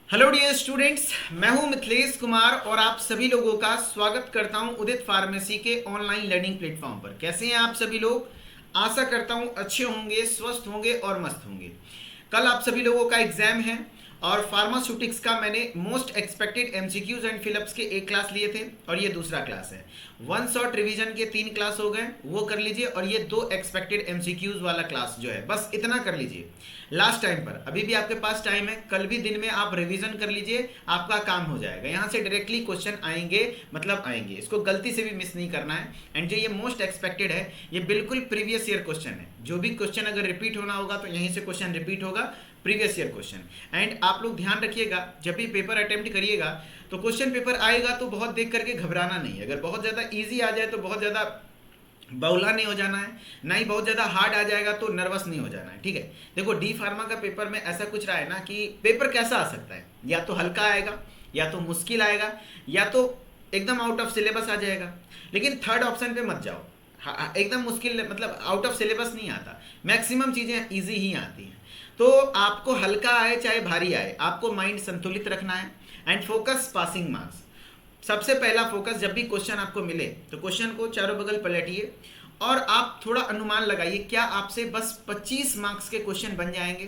Hello dear students, मैं हूं मिथिलेश कुमार और आप सभी लोगों का स्वागत करता हूं उदित फार्मेसी के ऑनलाइन लर्निंग प्लेटफॉर्म पर। कैसे हैं आप सभी लोग? आशा करता हूं अच्छे होंगे, स्वस्थ होंगे और मस्त होंगे। कल आप सभी लोगों का एग्जाम है और फार्मास्यूटिक्स का मैंने most expected MCQs and fill-ups के एक क्लास लिए थे और ये दूसरा क्लास है। वन शॉट रिवीजन के 3 क्लास हो गए, वो कर लीजिए। और ये 2 एक्सपेक्टेड एमसीक्यूज वाला क्लास जो है बस इतना कर लीजिए लास्ट टाइम पर। अभी भी आपके पास टाइम है, कल भी दिन में आप रिवीजन कर लीजिए, आपका काम हो जाएगा। यहाँ से डायरेक्टली क्वेश्चन आएंगे, मतलब आएंगे, इसको गलती से भी मिस नहीं करना है। एंड जो ये मोस्ट एक्सपेक्टेड है ये बिल्कुल प्रीवियस ईयर क्वेश्चन है। जो भी क्वेश्चन अगर रिपीट होना होगा तो यहीं से क्वेश्चन रिपीट होगा, प्रीवियस ईयर क्वेश्चन। एंड आप लोग ध्यान रखिएगा, जब भी पेपर अटेम्प्ट करिएगा तो क्वेश्चन पेपर आएगा तो बहुत देख करके घबराना नहीं है। अगर बहुत ज़्यादा ईजी आ जाए तो बहुत ज़्यादा बौला नहीं हो जाना है, ना ही बहुत ज़्यादा हार्ड आ जाएगा तो नर्वस नहीं हो जाना है। ठीक है, देखो डी फार्मा का पेपर में ऐसा कुछ रहा है ना कि पेपर कैसा आ सकता है, या तो हल्का आएगा, या तो मुश्किल आएगा, या तो एकदम आउट ऑफ सिलेबस आ जाएगा। लेकिन थर्ड ऑप्शन पे मत जाओ, एकदम मुश्किल मतलब आउट ऑफ सिलेबस नहीं आता, मैक्सिमम चीज़ें ईजी ही आती हैं। तो आपको हल्का आए चाहे भारी आए, आपको माइंड संतुलित रखना है एंड फोकस पासिंग मार्क्स। सबसे पहला फोकस, जब भी क्वेश्चन आपको मिले तो क्वेश्चन को चारों बगल पलटिए और आप थोड़ा अनुमान लगाइए क्या आपसे बस 25 मार्क्स के क्वेश्चन बन जाएंगे।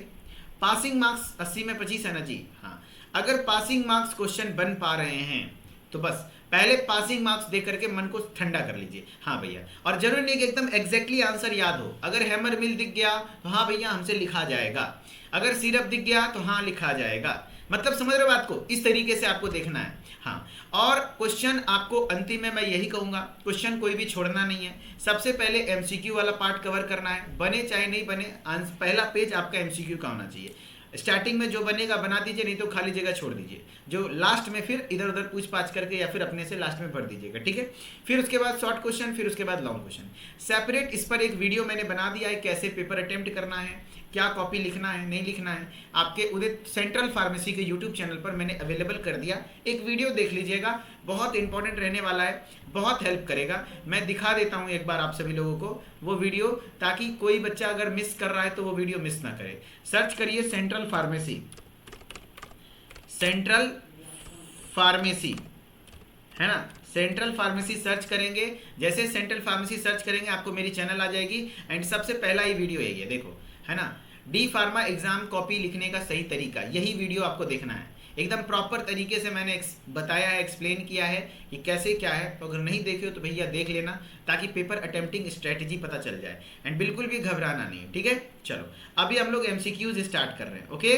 पासिंग मार्क्स 80 में 25 है ना जी? हाँ, अगर पासिंग मार्क्स क्वेश्चन बन पा रहे हैं तो बस पहले पासिंग मार्क्स दे करके मन को ठंडा कर लीजिए। हाँ भैया, और जरूरी नहीं कि एकदम एग्जैक्टली आंसर याद हो। अगर हैमर मिल दिख गया तो हाँ भैया हमसे लिखा जाएगा, अगर सिरप दिख गया तो हाँ लिखा जाएगा। मतलब समझ रहे हो बात को? इस तरीके से आपको देखना है। हाँ, और क्वेश्चन आपको अंतिम में मैं यही कहूँगा, क्वेश्चन कोई भी छोड़ना नहीं है। सबसे पहले एमसीक्यू वाला पार्ट कवर करना है, बने चाहे नहीं बने, पहला पेज आपका एमसीक्यू का होना चाहिए। स्टार्टिंग में जो बनेगा बना दीजिए, नहीं तो खाली जगह छोड़ दीजिए। जो लास्ट में फिर इधर उधर पूछ पाछ करके या फिर अपने से लास्ट में भर दीजिएगा। ठीक है, फिर उसके बाद शॉर्ट क्वेश्चन, फिर उसके बाद लॉन्ग क्वेश्चन सेपरेट। इस पर एक वीडियो मैंने बना दिया है, कैसे पेपर अटेम्प्ट करना है, क्या कॉपी लिखना है नहीं लिखना है, आपके उदित सेंट्रल फार्मेसी के यूट्यूब चैनल पर मैंने अवेलेबल कर दिया। एक वीडियो देख लीजिएगा, बहुत इंपॉर्टेंट रहने वाला है, बहुत हेल्प करेगा। मैं दिखा देता हूँ एक बार आप सभी लोगों को वो वीडियो, ताकि कोई बच्चा अगर मिस कर रहा है तो वो वीडियो मिस ना करे। सर्च करिए सेंट्रल फार्मेसी, सेंट्रल फार्मेसी है ना, सेंट्रल फार्मेसी सर्च करेंगे। जैसे सेंट्रल फार्मेसी सर्च करेंगे आपको मेरी चैनल आ जाएगी एंड सबसे पहला ही वीडियो है ये, देखो है ना, डी फार्मा एग्जाम कॉपी लिखने का सही तरीका, यही वीडियो आपको देखना है। एकदम प्रॉपर तरीके से मैंने बताया है, एक्सप्लेन किया है कि कैसे क्या है। तो अगर नहीं देखे हो तो भैया देख लेना, ताकि पेपर अटेम्प्टिंग स्ट्रेटजी पता चल जाए। एंड बिल्कुल भी घबराना नहीं है। ठीक है, चलो अभी हम लोग एमसीक्यूज स्टार्ट कर रहे हैं। ओके,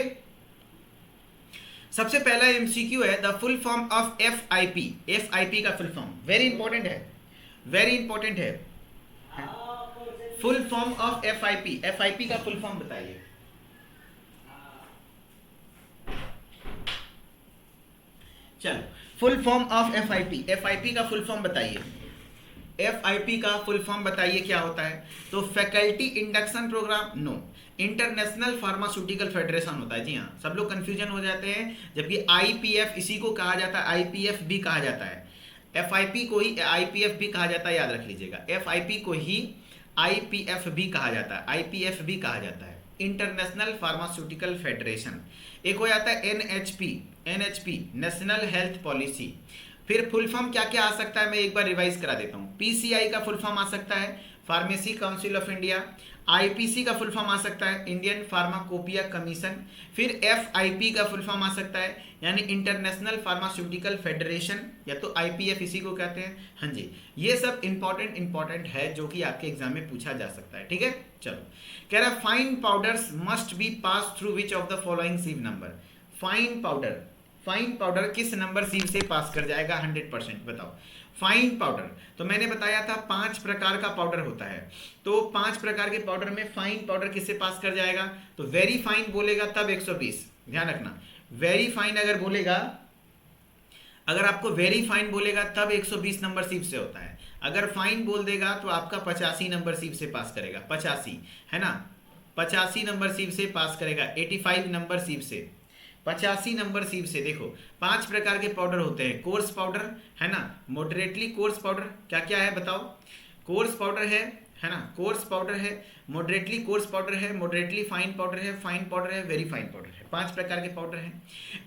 सबसे पहला एमसीक्यू है the full form of FIP. FIP का फुल फॉर्म वेरी इंपॉर्टेंट है, वेरी इंपॉर्टेंट है। Full form of FIP, FIP का फुल फॉर्म बताइए। चलो, full form of FIP, FIP का फुल फॉर्म बताइए। एफआईपी का फुल फॉर्म बताइए क्या होता है? तो faculty induction program, no, international pharmaceutical federation होता है। जी हाँ, सब लोग कंफ्यूजन हो जाते हैं, जबकि आईपीएफ इसी को कहा जाता है, आईपीएफ भी कहा जाता है। एफआईपी को ही आईपीएफ भी कहा जाता है, याद रख लीजिएगा। एफआईपी को ही आईपीएफ भी कहा जाता है, आईपीएफ भी कहा जाता है, इंटरनेशनल फार्मास्यूटिकल फेडरेशन। एक हो जाता है NHP, NHP national health policy. फिर फुल फॉर्म क्या क्या आ सकता है मैं एक बार रिवाइज करा देता हूँ। पीसीआई का फुल फॉर्म आ सकता है, pharmacy council of India. IPC का फुल फॉर्म आ सकता है, इंडियन फार्माकोपिया कमीशन। फिर एफआईपी का फुल फॉर्म आ सकता है, यानी इंटरनेशनल फार्मास्यूटिकल फेडरेशन, या तो आईपीएफ इसी को कहते हैं। हाँ जी, ये सब इंपॉर्टेंट है जो कि आपके एग्जाम में पूछा जा सकता है। ठीक है, चलो कह रहा है fine powders must be pass through which of the following sieve number. Fine powder, fine powder किस नंबर सीव से पास कर जाएगा 100%? बताओ। फाइन पाउडर, तो मैंने बताया था 5 प्रकार का पाउडर होता है, तो 5 प्रकार के पाउडर में फाइन पाउडर किससे पास कर जाएगा? तो वेरी फाइन बोलेगा तब 120, ध्यान रखना। वेरी फाइन अगर बोलेगा, अगर आपको वेरी फाइन बोलेगा तब 120 नंबर सीव से होता है। अगर फाइन बोल देगा तो आपका 85 नंबर सीव से पास करेगा, 85 है ना, 85 नंबर सीव से पास करेगा, 85 नंबर सीव से, 85 नंबर सीव से। देखो 5 प्रकार के पाउडर होते हैं, कोर्स पाउडर है ना, मॉडरेटली कोर्स पाउडर, क्या क्या है बताओ? कोर्स पाउडर है है ना, कोर्स पाउडर है, मॉडरेटली कोर्स पाउडर है, मॉडरेटली फाइन पाउडर है, फाइन पाउडर है, वेरी फाइन पाउडर है। 5 प्रकार के पाउडर हैं।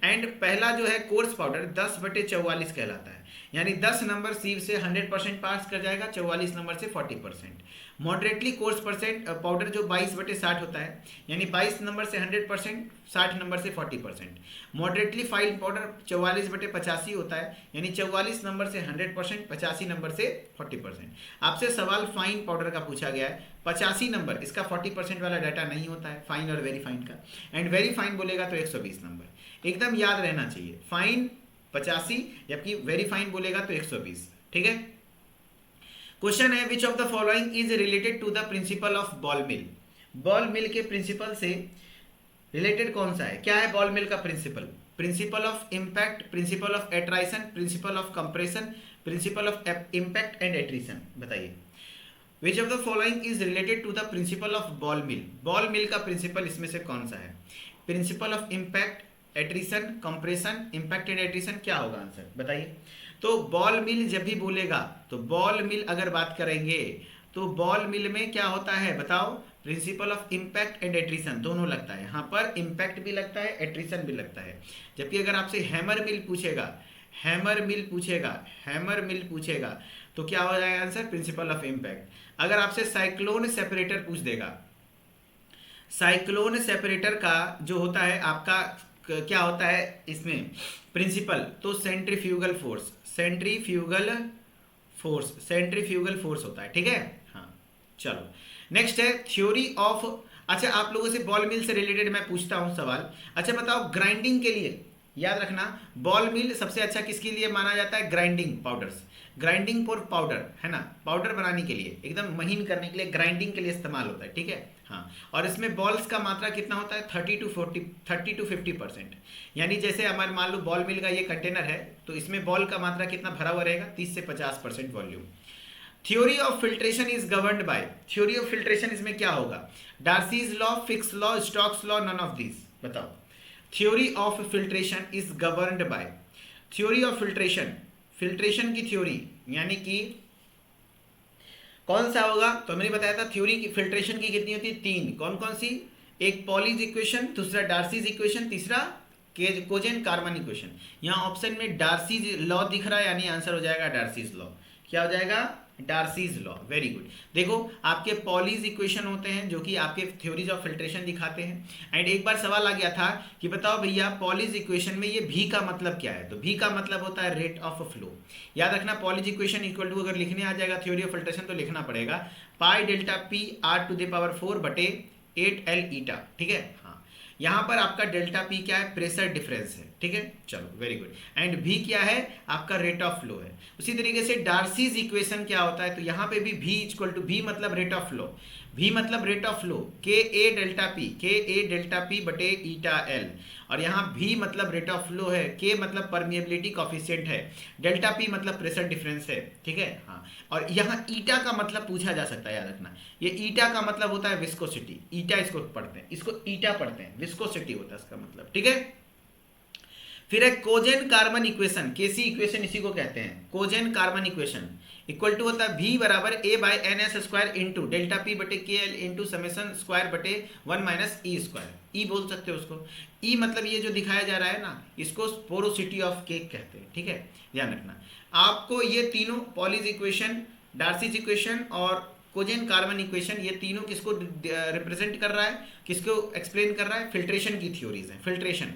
एंड पहला जो है कोर्स पाउडर 10/44 कहलाता है, यानी 10 नंबर सीव से 100% पास कर जाएगा, 44 नंबर से 40%। मॉडरेटली कोर्स पाउडर जो 22/60 होता है, यानी 22 नंबर से 100%, 60 नंबर से 40%। मॉडरेटली फाइन पाउडर 44/85 होता है, यानी 44 नंबर से 100%, 85 नंबर से 40%। आपसे सवाल फाइन पाउडर का पूछा गया है, 85 नंबर, इसका 40% वाला डाटा नहीं होता है फाइन और वेरी फाइन का। एंड वेरी फाइन बोलेगा तो 120 नंबर, एकदम याद रहना चाहिए। फाइन 85 जबकि वेरी फाइन बोलेगा तो 120। ठीक है। क्वेश्चन है which of the following is related to the principle of ball mill. Ball mill के प्रिंसिपल से रिलेटेड कौन सा है? क्या है बॉल मिल का principle? Principle of impact, principle of attrition, principle of compression, principle of impact and attrition. बताइए which of the following is related to the principle of ball mill. Ball mill का principle इसमें से कौन सा है? Principle of impact, attrition, compression, impact and attrition. क्या होगा answer बताइए। तो बॉल मिल जब भी बोलेगा तो बॉल मिल अगर बात करेंगे तो बॉल मिल में क्या होता है बताओ? Principal of impact and attrition दोनों लगता है। यहाँ पर इम्पैक्ट भी लगता है, एट्रिशन भी लगता है। जबकि अगर आपसे हैमर मिल पूछेगा, हैमर मिल पूछेगा, हैमर मिल पूछेगा तो क्या हो जाएगा आंसर? Principal of impact. अगर आपसे साइक्लोन सेपरेटर पूछ देगा, साइक्लोन सेपरेटर का जो होता है आपका क्या होता है इसमें प्रिंसिपल, तो centrifugal force, centrifugal force, centrifugal force होता है। ठीक है। हाँ चलो नेक्स्ट है थ्योरी ऑफ। अच्छा आप लोगों से बॉल मिल से रिलेटेड मैं पूछता हूं सवाल। अच्छा बताओ ग्राइंडिंग के लिए, याद रखना बॉल मिल सबसे अच्छा किसके लिए माना जाता है? Grinding powders, grinding for powder है ना, पाउडर बनाने के लिए, एकदम महीन करने के लिए, ग्राइंडिंग के लिए इस्तेमाल होता है। ठीक है। हाँ और इसमें बॉल्स का मात्रा कितना होता है? 30 to 50%। यानी जैसे हमारे मान लो बॉल मिल का ये कंटेनर है तो इसमें बॉल का मात्रा कितना भरा हुआ रहेगा? 30 से 50% volume. Theory of filtration is governed by, theory of filtration इसमें क्या होगा? Darcy's law, Fick's law, Stokes law, none of this. बताओ theory of filtration is governed by, theory of filtration, filtration की थ्योरी यानी कि कौन सा होगा? तो मैंने बताया था थ्योरी की फिल्ट्रेशन की कितनी होती है? 3। कौन कौन सी? एक पॉलीज इक्वेशन, दूसरा डार्सीज इक्वेशन, तीसरा कोजेन कार्बन इक्वेशन। यहाँ ऑप्शन में डार्सीज लॉ दिख रहा है यानी आंसर हो जाएगा डार्सीज लॉ। क्या हो जाएगा? Darcy's law. Very good. देखो आपके पॉलीज इक्वेशन होते हैं जो कि आपके थ्योरीज ऑफ फिल्ट्रेशन दिखाते हैं। एंड एक बार सवाल आ गया था कि बताओ भैया पॉलीज इक्वेशन में ये भी का मतलब क्या है? तो भी का मतलब होता है रेट ऑफ फ्लो। याद रखना पॉलीज इक्वेशन इक्वल टू अगर लिखने आ जाएगा थ्योरी ऑफ फिल्ट्रेशन तो लिखना पड़ेगा pi delta P R to the power 4/8L eta. ठीक है। हाँ यहाँ पर आपका डेल्टा पी क्या है? प्रेशर डिफरेंस है। ठीक है चलो वेरी गुड। एंड भी क्या है? आपका रेट ऑफ फ्लो है। उसी तरीके से डार्सीज इक्वेशन क्या होता है? तो यहाँ पे भी भी इक्वल टू भी मतलब रेट ऑफ फ्लो, भी मतलब रेट ऑफ फ्लो, के ए डेल्टा पी बटे ईटा एल। और यहाँ भी मतलब रेट ऑफ फ्लो है, के मतलब परमिएबिलिटी कॉफिशिएंट है, डेल्टा पी मतलब प्रेशर डिफरेंस है। ठीक है। हाँ और यहाँ ईटा का मतलब पूछा जा सकता है, याद रखना ये ईटा का मतलब होता है विस्कोसिटी। ईटा इसको पढ़ते हैं, इसको ईटा पढ़ते हैं, विस्कोसिटी होता है इसका मतलब। ठीक है। फिर है Kozeny Carman equation, KC equation इसी को कहते हैं। Kozeny Carman equation equal to होता है v बराबर a/ns² इंटू डेल्टा पी बटे के एल इंटू समेसन स्क्वायर बटे 1 माइनस ई स्क्वायर। ई बोल सकते हो उसको। ई मतलब ये जो दिखाया जा रहा है ना इसको पोरोसिटी ऑफ केक कहते हैं। ठीक है ध्यान रखना। आपको ये तीनों पॉलीज इक्वेशन, डार्सीज इक्वेशन और कोजेन कार्बन इक्वेशन ये तीनों किसको रिप्रेजेंट कर रहा है? किसको एक्सप्लेन कर रहा है? फिल्ट्रेशन की थ्योरीज है। फिल्ट्रेशन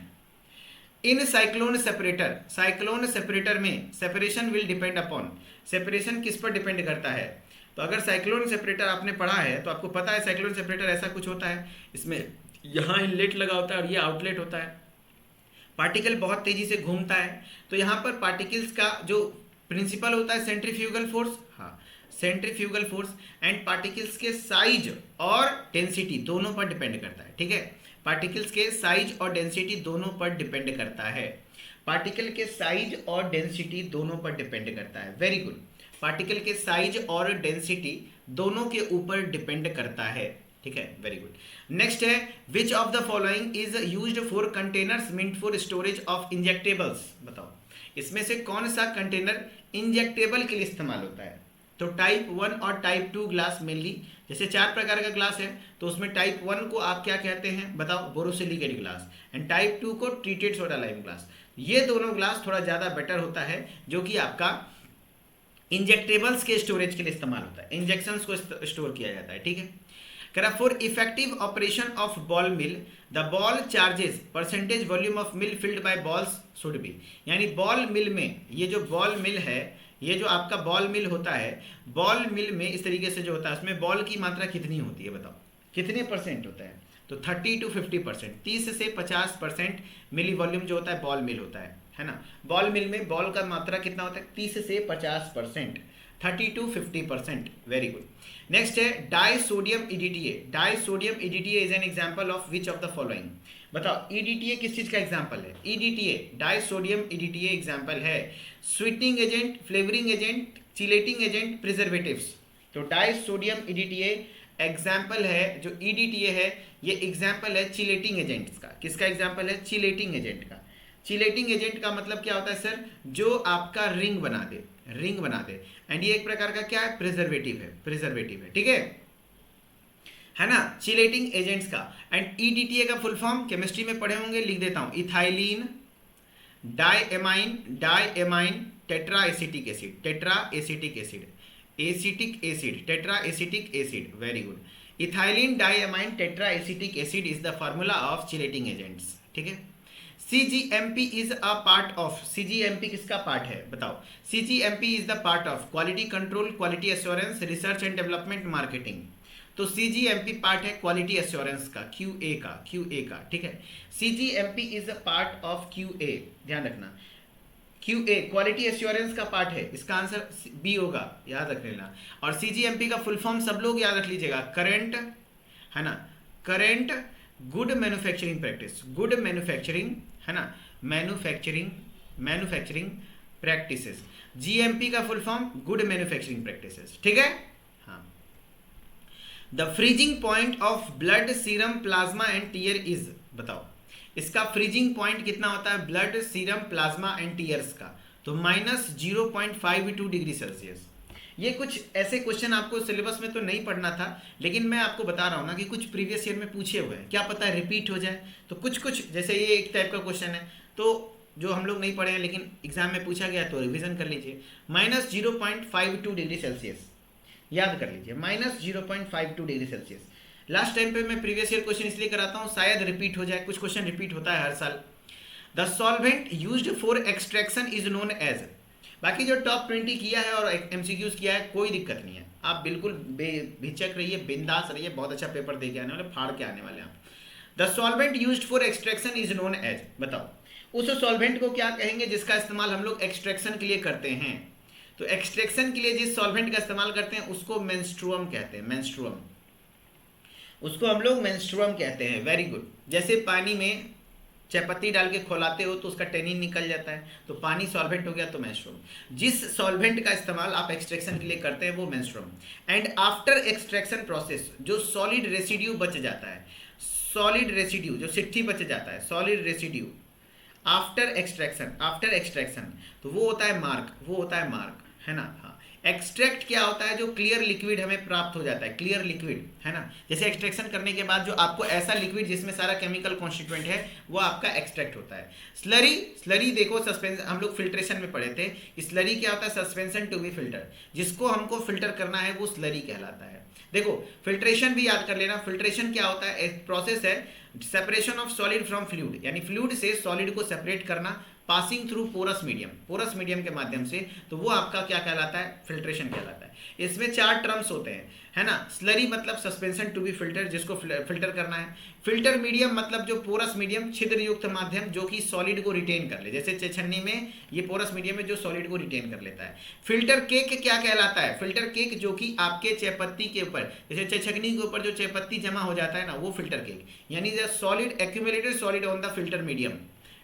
इन साइक्लोन सेपरेटर, साइक्लोन सेपरेटर में separation will depend upon, separation किस पर डिपेंड करता है? तो अगर साइक्लोन सेपरेटर आपने पढ़ा है तो आपको पता है साइक्लोन सेपरेटर ऐसा कुछ होता है, इसमें यहाँ इनलेट लगा होता है और ये आउटलेट होता है। पार्टिकल बहुत तेजी से घूमता है तो यहाँ पर पार्टिकल्स का जो प्रिंसिपल होता है सेंट्रीफ्यूगल फोर्स, हाँ सेंट्रीफ्यूगल फोर्स, एंड पार्टिकल्स के साइज और डेंसिटी दोनों पर डिपेंड करता है। ठीक है। पार्टिकल्स के साइज और डेंसिटी दोनों पर डिपेंड करता है। पार्टिकल के साइज और डेंसिटी दोनों पर डिपेंड करता है। Very good. पार्टिकल के साइज और डेंसिटी दोनों के ऊपर डिपेंड करता है। ठीक है वेरी गुड। नेक्स्ट है which of the following is used for containers meant for storage of injectables. बताओ इसमें से कौन सा कंटेनर इंजेक्टेबल के लिए इस्तेमाल होता है? तो टाइप 1 और टाइप 2 ग्लास मेनली, जैसे 4 प्रकार का ग्लास है तो उसमें टाइप 1 को आप क्या कहते हैं बताओ, बोरोसिलिकेट ग्लास, एंड टाइप 2 को ट्रीटेड सोडा लाइम ग्लास। ये दोनों ग्लास थोड़ा ज़्यादा बेटर होता है, जो कि आपका इंजेक्टेबल्स के स्टोरेज के लिए इस्तेमाल होता है, इंजेक्शंस को स्टोर किया जाता है, ठीक है। करा for effective operation of ball mill the ball charges percentage volume of mill filled by balls should be, यानी बॉल मिल में, ये जो बॉल मिल है, ये जो आपका बॉल मिल होता है, बॉल मिल में इस तरीके से जो होता है उसमें बॉल की मात्रा कितनी होती है बताओ, कितने परसेंट होता है, तो 30 to 50%, 30 से 50% मिली वॉल्यूम जो होता है बॉल मिल होता है ना। बॉल मिल में बॉल का मात्रा कितना होता है, 30 से 50%, 30 to 50%, वेरी गुड। नेक्स्ट है di sodium EDTA. Di sodium EDTA is an example of which of the following, बताओ ईडीटीए किस चीज का एग्जांपल है, EDTA di sodium EDTA example है sweetening agent, flavouring agent, chelating agent, preservatives. तो di sodium EDTA example है, जो EDTA है ये एग्जाम्पल है चिलेटिंग एजेंट्स का। किसका एग्जाम्पल है, चिलेटिंग एजेंट का। चिलेटिंग एजेंट का मतलब क्या होता है सर, जो आपका रिंग बना दे, रिंग बना दे, एंड ये एक प्रकार का क्या है, प्रिजर्वेटिव है, प्रिजर्वेटिव है, ठीक है ना, चिलेटिंग एजेंट्स का। एंड ईडीटीए का फुल फॉर्म केमिस्ट्री में पढ़े होंगे, लिख देता हूं, ethylene diamine tetra acetic acid, tetra acetic acid, acetic acid, tetra acetic acid, very good. Ethylene diamine tetra acetic acid is the formula of chelating agents, ठीक है। CGMP is a part of, CGMP किसका part है बताओ, CGMP is the part of quality control, quality assurance, research and development, marketing. तो CGMP part है quality assurance का, QA का, ठीक है। CGMP is a part of QA, ध्यान रखना, QA क्वालिटी एश्योरेंस का पार्ट है, इसका आंसर बी होगा, याद रख लेना। और CGMP का फुल फॉर्म सब लोग याद रख लीजिएगा, करेंट, है ना, current good manufacturing practice, good manufacturing, है ना, मैन्युफैक्चरिंग प्रैक्टिसेस। GMP का full form good manufacturing practices, ठीक है। हाँ, the freezing point of blood, serum, plasma and tear is, बताओ इसका फ्रीजिंग पॉइंट कितना होता है blood, serum, plasma and tears का, तो -0.52 डिग्री सेल्सियस। ये कुछ ऐसे क्वेश्चन आपको सिलेबस में तो नहीं पढ़ना था, लेकिन मैं आपको बता रहा हूँ ना कि कुछ प्रीवियस ईयर में पूछे हुए हैं, क्या पता है रिपीट हो जाए। तो कुछ जैसे ये एक टाइप का क्वेश्चन है, तो जो हम लोग नहीं पढ़े हैं लेकिन एग्जाम में पूछा गया तो रिवीजन कर लीजिए। -0.52 डिग्री सेल्सियस याद कर लीजिए, -0.52 डिग्री सेल्सियस। लास्ट टाइम पे मैं प्रीवियस ईयर क्वेश्चन इसलिए कराता हूँ शायद रिपीट हो जाए, कुछ क्वेश्चन रिपीट होता है हर साल। The solvent used for extraction is known as, बाकी जो टॉप 20 किया है और MCQs किया है कोई दिक्कत नहीं है, आप बिल्कुल बेझिझक रहिए, बिंदास रहिए, बहुत अच्छा पेपर दे के आने वाले, फाड़ के आने वाले आप। The solvent used for extraction is known as, बताओ उस सॉल्वेंट को क्या कहेंगे जिसका इस्तेमाल हम लोग एक्सट्रैक्शन के लिए करते हैं। तो एक्सट्रैक्शन के लिए जिस सॉल्वेंट का इस्तेमाल करते हैं उसको मेंस्ट्रुअम कहते हैं, मेंस्ट्रुअम, उसको हम लोग मेंस्ट्रुअम कहते हैं, वेरी गुड। जैसे पानी में चायपत्ती डाल के खोलाते हो तो उसका टेनिन निकल जाता है, तो पानी सॉल्वेंट हो गया तो मेंस्ट्रुअम। जिस सॉल्वेंट का इस्तेमाल आप एक्सट्रैक्शन के लिए करते हैं वो मेंस्ट्रुअम। एंड आफ्टर एक्सट्रैक्शन प्रोसेस जो सॉलिड रेसिड्यू बच जाता है, सॉलिड रेसिड्यू जो सिट्ठी बच जाता है, सॉलिड रेसिड्यू आफ्टर एक्सट्रैक्शन, तो वो होता है मार्क, वो होता है मार्क, है ना। हाँ, एक्सट्रैक्ट क्या होता है, जो क्लियर लिक्विड हमें प्राप्त हो जाता है, क्लियर लिक्विड, है ना। जैसे एक्सट्रैक्शन करने के बाद जो आपको ऐसा लिक्विड जिसमें सारा केमिकल कॉन्स्टिट्यूएंट है वो आपका एक्सट्रैक्ट होता है। स्लरी, स्लरी देखो सस्पेंशन, हम लोग फिल्ट्रेशन में पढ़े थे, स्लरी क्या होता है, सस्पेंशन टू बी फिल्टर, जिसको हमको फिल्टर करना है वो स्लरी कहलाता है। देखो फिल्ट्रेशन भी याद कर लेना, फिल्ट्रेशन क्या होता है, एक प्रोसेस है separation of solid from fluid, यानी फ्लूइड से सॉलिड को सेपरेट करना, passing through porous medium, porous medium के माध्यम से, तो वो आपका क्या कहलाता है, फिल्ट्रेशन कहलाता है। इसमें 4 टर्म्स होते हैं, है ना। स्लरी मतलब सस्पेंशन टू बी फिल्टर, जिसको फिल्टर करना है। फिल्टर मीडियम मतलब जो पोरस मीडियम, छिद्र युक्त माध्यम जो कि सॉलिड को रिटेन कर ले, जैसे छन्नी में ये पोरस मीडियम है जो सॉलिड को रिटेन कर लेता है। फिल्टर केक क्या कहलाता है, फिल्टर केक जो कि आपके चायपत्ती के ऊपर, जैसे छकनी के ऊपर जो चायपत्ती जमा हो जाता है ना, वो फिल्टर केक, यानी solid accumulated solid on the filter medium,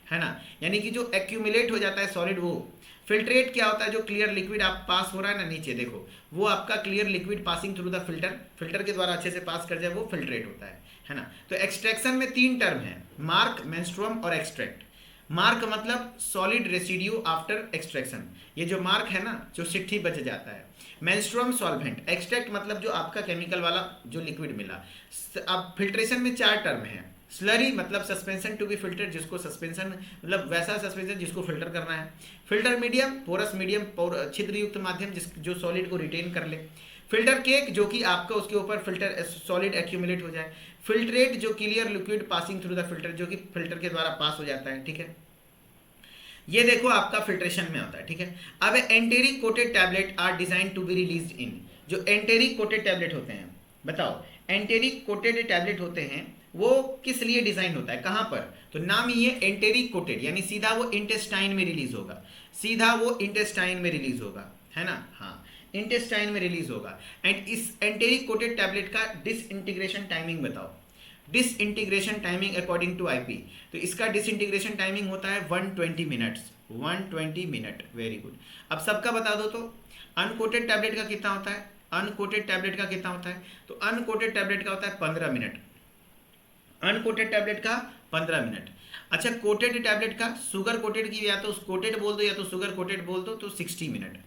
है ना, यानी कि जो एक्यूमुलेट हो जाता है सॉलिड वो। फिल्ट्रेट क्या होता है, जो क्लियर लिक्विड आप पास हो रहा है ना नीचे देखो, वो आपका clear liquid passing through the filter, filter के द्वारा अच्छे से पास कर जाए वो फिल्ट्रेट होता है ना। तो एक्सट्रैक्शन में 3 टर्म है, मार्क, मेंस्ट्रुअम और एक्सट्रैक्ट। मार्क मतलब सॉलिड रेसिड्यू आफ्टर एक्सट्रैक्शन, ये जो मार्क है ना, जो सिट्ठी बच जाता है। मेंस्ट्रुअम सॉल्वेंट, एक्सट्रैक्ट मतलब जो आपका केमिकल वाला जो लिक्विड मिला। अब फिल्ट्रेशन में 4 टर्म है। स्लरी मतलब सस्पेंशन टू बी फिल्टर्ड, जिसको सस्पेंशन मतलब वैसा सस्पेंशन जिसको फिल्टर करना है। फिल्टर मीडियम, पोरस मीडियम, छिद्र युक्त माध्यम जो सॉलिड को रिटेन कर ले। फिल्टर केक जो कि आपका उसके ऊपर फिल्टर सॉलिड एक्यूमुलेट हो जाए। फिल्ट्रेट जो clear liquid passing through the filter, जो कि फिल्टर के द्वारा पास हो जाता है, ठीक है। ये देखो आपका फिल्ट्रेशन में होता है, ठीक है। अब enteric coated tablet are design to be release in, जो एंटेरिक कोटेड टैबलेट होते हैं, बताओ एंटेरिक कोटेड टैबलेट होते हैं वो किस लिए डिजाइन होता है, कहां पर? तो नाम ही है एंटेरिक कोटेड, यानी सीधा वो इंटेस्टाइन में रिलीज होगा, सीधा वो इंटेस्टाइन में रिलीज होगा, है ना, हाँ इंटेस्टाइन में रिलीज होगा। एंड इस एंटेरिक कोटेड टैबलेट का डिसइंटीग्रेशन टाइमिंग बताओ। Disintegration timing according to IP, तो इसका डिसइंटीग्रेशन टाइमिंग होता है 120 मिनट्स, 120 मिनट, वेरी गुड। अब सबका बता दो तो अनकोटेड टैबलेट का कितना होता है, अनकोटेड टैबलेट का कितना होता है? तो अनकोटेड टैबलेट का होता है 15 मिनट, अनकोटेड टैबलेट का 15 मिनट। अच्छा कोटेड टैबलेट का, शुगर कोटेड की या तो कोटेड बोल दो या तो शुगर कोटेड बोल दो, तो 60 मिनट,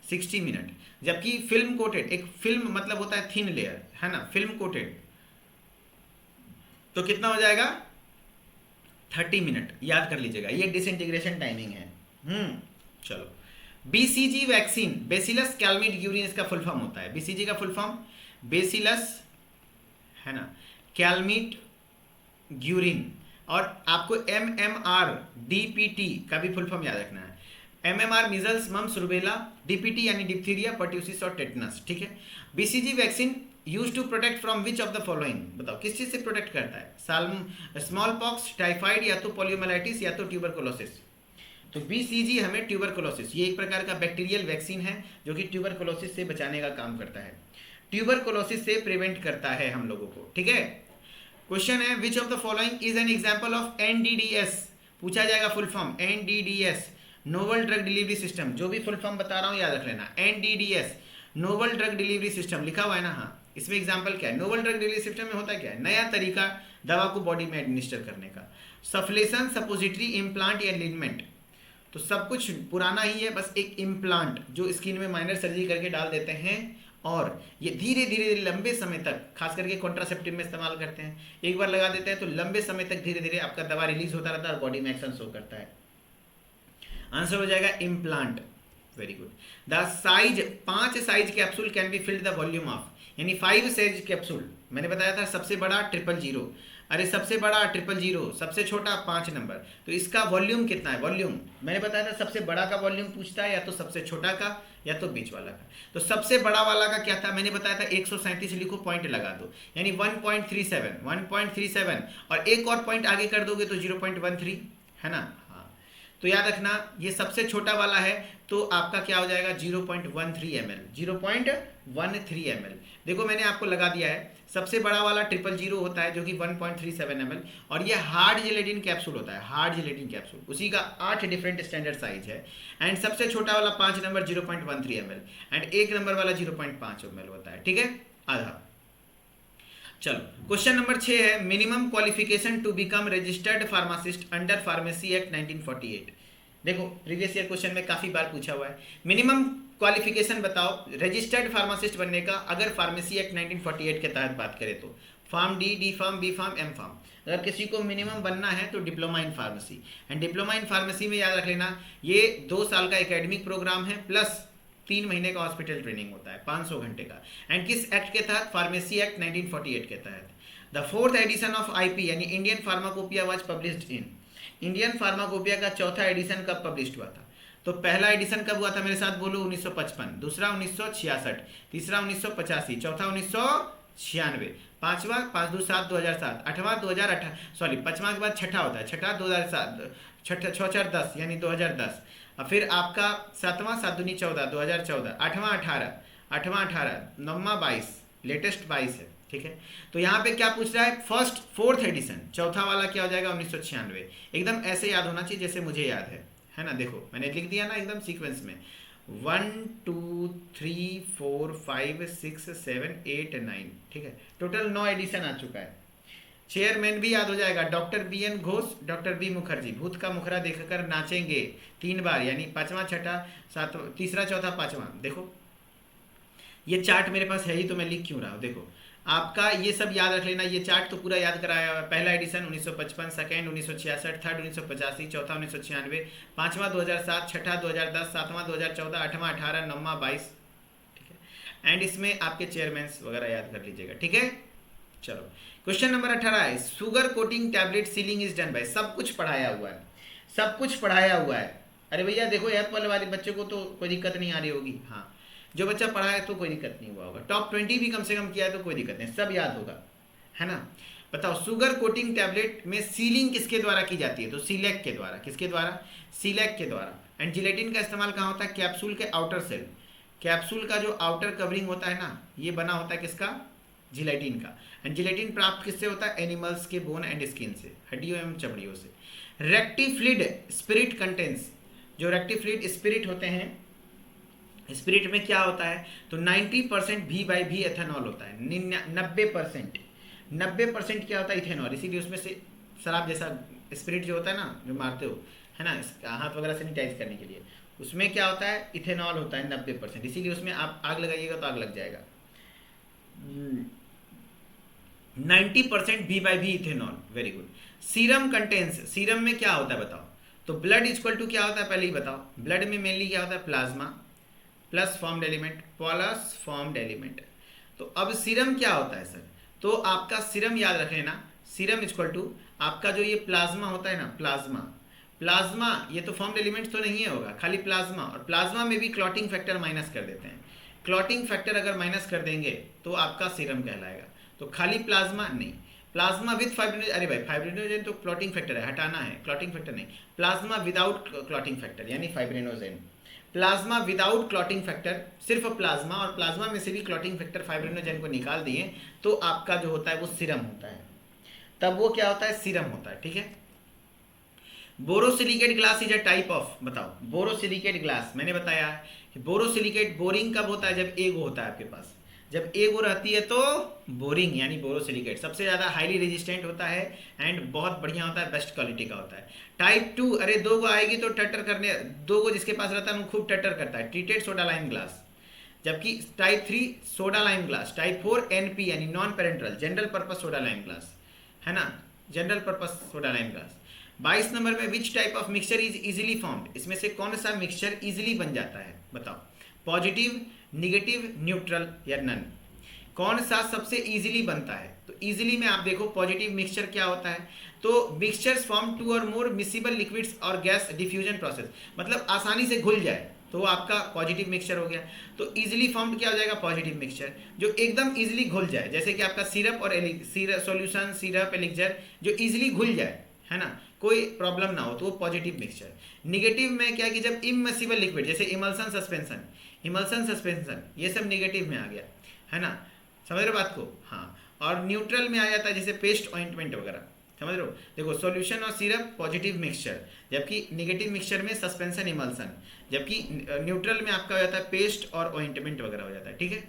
60 मिनट। जबकि फिल्म कोटेड, एक फिल्म मतलब होता है थिन लेयर, है ना, फिल्म कोटेड तो कितना हो जाएगा 30 मिनट, याद कर लीजिएगा, ये डिसइंटीग्रेशन टाइमिंग है। चलो बीसीजी वैक्सीन, बेसिलस कैलमिट ग्यूरिन इसका फुल फॉर्म होता है, बीसीजी का फुल फॉर्म बेसिलस, है ना, कैलमिट ग्यूरिन। और आपको एमएमआर डीपीटी का भी फुल फॉर्म याद रखना है। MMR measles, mumps, rubella, DPT यानी डिप्थीरिया, पर्ट्यूसिस और टेटनस, ठीक है। BCG vaccine use to protect from which of the following, बताओ किस चीज से प्रोटेक्ट करता है? स्मॉल पॉक्स, टाइफाइड, या तो पोलियोमाइलाइटिस या तो ट्यूबरकुलोसिस। तो बीसीजी हमें ट्यूबरकुलोसिस, ये एक प्रकार का बैक्टीरियल वैक्सीन है जो कि ट्यूबरकुलोसिस से बचाने का काम करता है, ट्यूबरकुलोसिस से प्रिवेंट करता है हम लोगों को, ठीक है। क्वेश्चन है which of the following is an example of NDDS, पूछा जाएगा full form NDDS, novel drug delivery system. जो भी फुल फॉर्म बता रहा हूं याद रख लेना, NDDS novel drug delivery system लिखा हुआ है ना, हाँ। इसमें एग्जांपल क्या है? नोवल ड्रग डिलीवरी सिस्टम में होता क्या है? नया तरीका दवा को बॉडी में एडमिनिस्टर करने का। सफलेशन, सपोजिटरी, इम्प्लांट या लिनमेंट, तो सब कुछ पुराना ही है, बस एक इम्प्लांट जो स्किन में माइनर सर्जरी करके डाल देते हैं और ये धीरे धीरे लंबे समय तक, खास करके कॉन्ट्रासेप्टिव में इस्तेमाल करते हैं। एक बार लगा देते हैं तो लंबे समय तक धीरे धीरे आपका दवा रिलीज होता रहता है और बॉडी में एक्शन शो करता है। आंसर हो जाएगा implant, very good. The size, 5 size capsule can be filled the volume of, यानी 5 साइज कैप्सूल, मैंने बताया था सबसे बड़ा 000, अरे सबसे बड़ा 000, सबसे छोटा 5 नंबर, तो इसका वॉल्यूम कितना है? वॉल्यूम मैंने बताया था सबसे बड़ा का वॉल्यूम पूछता है, या तो सबसे छोटा का या तो बीच वाला का। तो सबसे बड़ा वाला का क्या था? मैंने बताया था 137 लिखो, पॉइंट लगा दो, यानी 1.37, 1.37, और एक और पॉइंट आगे कर दोगे तो 0.13, है ना, हाँ। तो याद रखना ये सबसे छोटा वाला है, तो आपका क्या हो जाएगा 0.13 ml, 0.13 ml। देखो मैंने आपको लगा दिया है, सबसे बड़ा वाला 000 होता है जो कि 1.37 ml, और ये हार्ड जेलेटिन कैप्सूल होता है, हार्ड जेलेटिन कैप्सूल, उसी का 8 डिफरेंट स्टैंडर्ड साइज है। एंड सबसे छोटा वाला 5 नंबर 0.13 ml, एंड 1 नंबर वाला 0.5 ml होता है, ठीक है, आधा। चलो क्वेश्चन नंबर 6 है, minimum qualification to become registered pharmacist under pharmacy act 1948। देखो प्रीवियस ईयर क्वेश्चन में काफी बार पूछा हुआ है, मिनिमम क्वालिफिकेशन बताओ रजिस्टर्ड फार्मासिस्ट बनने का, अगर फार्मेसी एक्ट 1948 के तहत बात करें तो pharm D, D pharm, B pharm, M pharm. अगर किसी को मिनिमम बनना है तो diploma in pharmacy, and diploma in pharmacy में याद रख लेना ये 2 साल का एकेडमिक प्रोग्राम है प्लस 3 महीने का हॉस्पिटल ट्रेनिंग होता है, 500 घंटे का। एंड किस एक्ट के तहत? फार्मेसी एक्ट 1948 के तहत। The 4th edition of IP यानी Indian pharmacopoeia was published in, Indian pharmacopoeia का 4था एडिशन कब पब्लिश हुआ था? तो पहला एडिशन कब हुआ था? मेरे साथ बोलो 1955, दूसरा 1966, तीसरा 1985, चौथा 1996, पांचवा 5 2 7 2007, आठवां 2008, सॉरी पांचवा के बाद छठा होता है, छठा 2007, छठा 6 4 10 यानी 2010, और फिर आपका 7वां 7 दूनी 14 2014, 8वां 18, 9वां 22, लेटेस्ट 22 है, ठीक है। तो यहाँ पे क्या पूछ रहा है? 4th एडिशन, चौथा वाला क्या हो जाएगा 1996। एकदम ऐसे याद होना चाहिए जैसे मुझे याद है ना। देखो मैंने लिख दिया ना एकदम सीक्वेंस में, 1 2 3 4 5 6 7 8 9, ठीक है, टोटल 9 एडिशन आ चुका है। चेयरमैन भी याद हो जाएगा, doctor B N Ghosh, doctor B Mukherjee, भूत का मुखरा देखकर नाचेंगे 3 बार, यानी पांचवा छठा सातवां तीसरा चौथा पांचवा। देखो ये चार्ट मेरे पास है ही तो मैं लिख क्यों रहा हूँ। देखो आपका ये सब याद रख लेना, ये चार्ट तो पूरा याद कराया हुआ है। पहला एडिशन 1955, सेकंड 1966, थर्ड 1985, चौथा 1996, पांचवा 2007, छठा 2010, सातवां 2014, आठवां 18, नौवां 22। ठीक है, एंड इसमें आपके चेयरमैन वगैरह याद कर लीजिएगा। ठीक है, चलो क्वेश्चन नंबर 18 है, sugar coating tablet ceiling is done by. सब कुछ पढ़ाया हुआ है, सब कुछ पढ़ाया हुआ है। अरे भैया देखो एप्पल वाले बच्चे को तो कोई दिक्कत नहीं आ रही होगी, हाँ जो बच्चा पढ़ा है तो कोई दिक्कत नहीं हुआ होगा, टॉप 20 भी कम से कम किया है तो कोई दिक्कत नहीं, सब याद होगा, है ना। बताओ शुगर कोटिंग टैबलेट में सीलिंग किसके द्वारा की जाती है, तो सीलेक के द्वारा। किसके द्वारा, सीलेक के द्वारा। एंड जिलेटिन का इस्तेमाल कहाँ होता है, कैप्सूल के आउटर सेल, कैप्सूल का जो आउटर कवरिंग होता है ना, ये बना होता है किसका, जिलेटिन का। एंड जिलेटिन प्राप्त किससे होता है, एनिमल्स के बोन एंड स्किन से, हड्डियों एवं चमड़ियों से। रेक्टिफ्लिड स्पिरिट कंटेंट्स, जो रेक्टिफ्लिड स्पिरिट होते हैं, स्पिरिट में क्या होता है, तो 90% भी बाई भी एथेनॉल होता है, 90% क्या होता है, इथेनॉल। इसीलिए उसमें से शराब जैसा स्पिरिट जो होता है ना, जो मारते हो है ना, हाथ वगैरह सैनिटाइज करने के लिए, उसमें क्या होता है, इथेनॉल होता है 90%। इसीलिए उसमें आप आग लगाइएगा तो आग लग जाएगा। 90% भी बाई भी ethanol, very good. Serum contains, serum में क्या होता है बताओ, तो ब्लड इक्वल टू क्या होता है पहले ही बताओ। ब्लड में मेनली क्या होता है, plasma plus formed element, plus formed element. तो अब सीरम क्या होता है सर, तो आपका सीरम याद रख लेना, सीरम इक्वल टू आपका जो ये प्लाज्मा होता है ना, प्लाज्मा, प्लाज्मा ये तो फॉर्म्ड एलिमेंट्स तो नहीं है होगा, खाली प्लाज्मा। और प्लाज्मा में भी क्लॉटिंग फैक्टर माइनस कर देते हैं, क्लॉटिंग फैक्टर अगर माइनस कर देंगे तो आपका सीरम कहलाएगा। तो खाली प्लाज्मा नहीं, प्लाज्मा विद फाइब्रिनोजन, अरे भाई फाइब्रिनोजन तो क्लॉटिंग फैक्टर है, हटाना है, क्लॉटिंग फैक्टर नहीं, प्लाज्मा विदाउट क्लॉटिंग फैक्टर यानी fibrinogen. Plasma without clotting factor, सिर्फ प्लाज्मा, और प्लाज्मा में से भी क्लॉटिंग फैक्टर फाइब्रिनोजन को निकाल दिए तो आपका जो होता है वो सीरम होता है, तब वो क्या होता है, सीरम होता है। ठीक है, borosilicate glass is a type of, बताओ बोरोसिलिकेट ग्लास, मैंने बताया बोरोसिलिकेट बोरिंग कब होता है, जब एगो होता है आपके पास, जब एगो रहती है तो बोरिंग यानी बोरोसिलिकेट सबसे ज़्यादा हाईली रेजिस्टेंट होता है एंड बहुत बढ़िया होता है, बेस्ट क्वालिटी का होता है। टाइप 2, अरे 2 गो आएगी तो टटर करने, 2 गो जिसके पास रहता है वो खूब टटर करता है, ट्रीटेड सोडा लाइम ग्लास। जबकि type 3 soda lime glass, type 4 NP यानी non parenteral general purpose soda lime glass, है ना, general purpose soda lime glass. 22 number में which type of mixture is easily formed, इसमें से कौन सा मिक्सचर इजीली बन जाता है बताओ, पॉजिटिव, निगेटिव, न्यूट्रल या नन, कौन सा सबसे इजीली बनता है। तो इजीली में आप देखो पॉजिटिव मिक्सचर क्या होता है, तो मिक्सचर्स फॉर्म 2 और मोर मिसिबल लिक्विड्स और गैस डिफ्यूजन प्रोसेस, मतलब आसानी से घुल जाए तो आपका पॉजिटिव मिक्सचर हो गया। तो इजीली फॉर्म्ड क्या हो जाएगा, पॉजिटिव मिक्सचर, जो एकदम इजीली घुल जाए, जैसे कि आपका सिरप और सॉल्यूशन, सिरप, एलिक्जर जो इजीली घुल जाए, है ना, कोई प्रॉब्लम ना हो, तो वो पॉजिटिव मिक्सचर। निगेटिव में क्या कि जब इममिसिबल लिक्विड जैसे इमल्सन सस्पेंशन, इमल्सन सस्पेंशन ये सब निगेटिव में आ गया, है ना, समझ रहे हो बात को, हाँ। और न्यूट्रल में आ जाता है जैसे पेस्ट ऑइंटमेंट वगैरह, समझ रहे हो। देखो सॉल्यूशन और सिरप पॉजिटिव मिक्सचर, जबकि निगेटिव मिक्सचर में सस्पेंशन, इमल्सन, जबकि न्यूट्रल में आपका हो जाता है पेस्ट और ऑइंटमेंट वगैरह हो जाता है। ठीक है,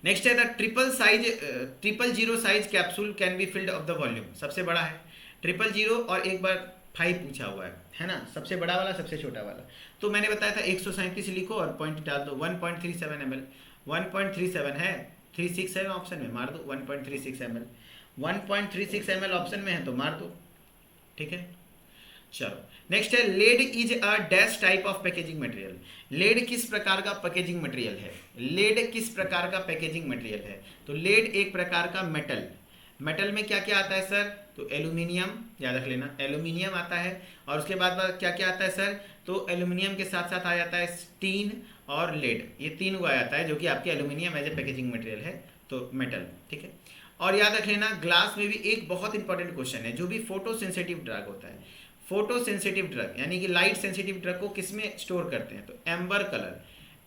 नेक्स्ट है the triple zero size capsule can be filled of the volume, सबसे बड़ा है 000 और एक बार 5 पूछा हुआ है ना, सबसे बड़ा वाला सबसे छोटा वाला। तो मैंने बताया था 137 लिखो और पॉइंट डाल दो, 1.37 ml, 1.37 है, 36 है ऑप्शन में, मार दो 1.36 ml, 1.36 ml ऑप्शन में है तो मार दो। ठीक है, चलो नेक्स्ट है lead is a dash type of packaging material, lead किस प्रकार का पैकेजिंग मटेरियल है, लेड किस प्रकार का पैकेजिंग मटेरियल है, तो लेड एक प्रकार का मेटल, मेटल में क्या क्या आता है सर, तो एल्यूमिनियम, याद रख लेना एल्यूमिनियम आता है, और उसके बाद क्या क्या आता है सर, तो एल्यूमिनियम के साथ साथ आ जाता है स्टीन और लेड, ये 3 को आ जाता है जो कि आपके aluminium as a packaging material है, तो मेटल। ठीक है, और याद रख लेना ग्लास में भी एक बहुत इंपॉर्टेंट क्वेश्चन है, जो भी फोटो सेंसिटिव ड्रग होता है, फोटो सेंसिटिव ड्रग यानी कि लाइट सेंसिटिव ड्रग को किस में स्टोर करते हैं, तो amber colour,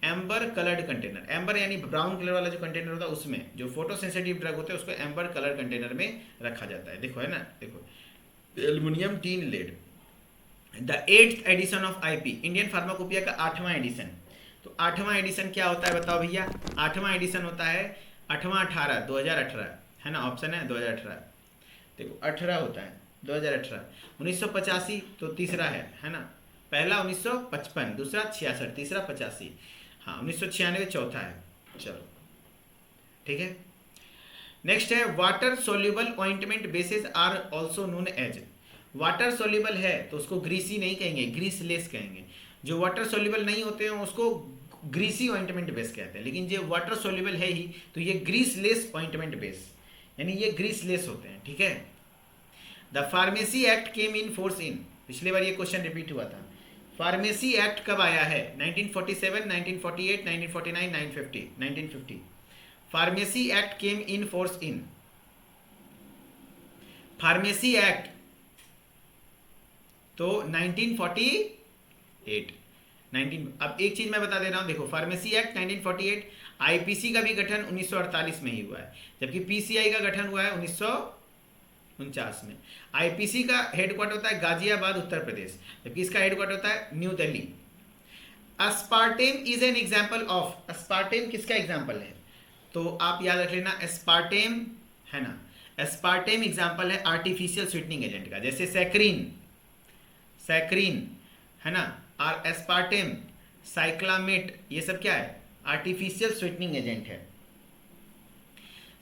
amber coloured container, amber यानी ब्राउन कलर वाला जो कंटेनर होता है उसमें, जो फोटो सेंसिटिव ड्रग होते हैं उसको एम्बर कलर कंटेनर में रखा जाता है। देखो है ना, देखो aluminium, tin, lead. The 8th edition of IP, Indian pharmacopoeia का 8वां एडिशन, तो 8वां एडिशन क्या होता है बताओ भैया, 8वां एडिशन होता है 8वां 18 2018, है ना, ऑप्शन है 2018। देखो 18 होता है 2018। 1985 तो तीसरा है ना, पहला 1955, दूसरा 66, तीसरा 85, हाँ 1996 चौथा है। चलो ठीक है। नेक्स्ट है water soluble ointment bases are also known as. Water soluble है तो उसको ग्रीसी नहीं कहेंगे, ग्रीसलेस कहेंगे। जो वाटर सोल्यूबल नहीं होते हैं उसको ग्रीसी ऑइंटमेंट बेस कहते हैं, लेकिन जो वाटर सोल्यूबल है ही तो ये ग्रीसलेस ऑइंटमेंट बेस, यानी ये ग्रीसलेस होते हैं। ठीक है। The pharmacy act came in force in, पिछले बार ये क्वेश्चन रिपीट हुआ था। फार्मेसी एक्ट कब आया है? 1947, 1948, 1949, 1950। 1950 pharmacy act came in force in. Pharmacy act तो 1948। 19 अब एक चीज मैं बता दे रहा हूं, देखो फार्मेसी एक्ट 1948, आईपीसी का भी गठन 1948 में ही हुआ है, जबकि पीसीआई का गठन हुआ है 1949 में। आईपीसी का हेडक्वार्टर होता है गाजियाबाद उत्तर प्रदेश, जबकि इसका हेडक्वार्टर होता है new Delhi. Aspartame is an example of, aspartame किसका एग्जाम्पल है? तो आप याद रख लेना एस्पार्टेम है ना, एस्पार्टेम एग्जाम्पल है आर्टिफिशियल स्वीटनिंग एजेंट का, जैसे सैक्रीन, सैक्रीन है ना, और एस्पार्टेम, साइक्लामेट, ये सब क्या है? आर्टिफिशियल स्वीटनिंग एजेंट है।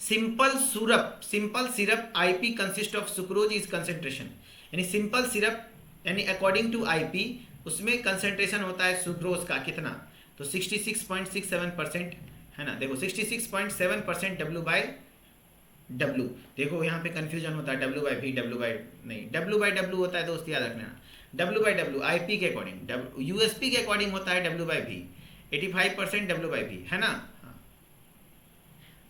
Simple syrup, simple syrup IP consist of sucrose is concentration, यानी सिंपल सिरप यानी अकॉर्डिंग टू आईपी उसमें कंसेंट्रेशन होता है सुक्रोज का कितना? तो 66.67% है ना। देखो 66.7% W/W, देखो यहाँ पे कंफ्यूजन होता है W/V, नहीं W/W होता है दोस्त, याद रखना W/W आईपी के अकॉर्डिंग, यूएसपी के अकॉर्डिंग होता है W/V, 85% W/V है ना।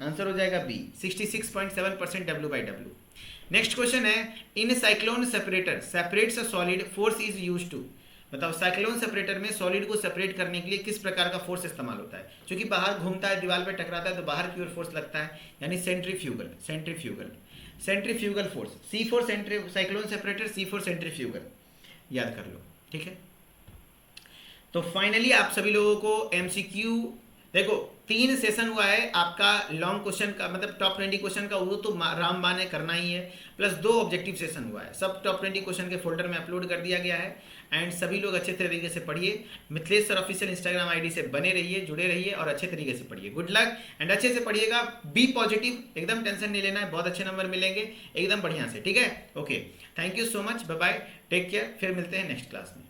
आंसर हो जाएगा बी, 66.7% W/W। नेक्स्ट क्वेश्चन है in cyclone separator separates a solid force is used to. बताओ साइक्लोन सेपरेटर में सॉलिड को सेपरेट करने के लिए किस प्रकार का फोर्स इस्तेमाल होता है? क्योंकि बाहर घूमता है, दीवार पे टकराता है तो बाहर की ओर फोर्स लगता है, यानी centrifugal, centrifugal, centrifugal force. C4 cyclone separator, C4 centrifugal, याद कर लो। ठीक है। तो फाइनली आप सभी लोगों को एमसीक्यू, देखो 3 सेशन हुआ है आपका लॉन्ग क्वेश्चन का, मतलब टॉप 20 क्वेश्चन का, वो तो रामबान है करना ही है, प्लस 2 ऑब्जेक्टिव सेशन हुआ है। सब टॉप 20 क्वेश्चन के फोल्डर में अपलोड कर दिया गया है। एंड सभी लोग अच्छे तरीके से पढ़िए, Mithilesh sir official Instagram ID से बने रहिए, जुड़े रहिए और अच्छे तरीके से पढ़िए। गुड लक एंड अच्छे से पढ़िएगा, बी पॉजिटिव, एकदम टेंशन नहीं लेना है, बहुत अच्छे नंबर मिलेंगे एकदम बढ़िया से। ठीक है, okay, thank you so much, bye bye, take care, फिर मिलते हैं नेक्स्ट क्लास में।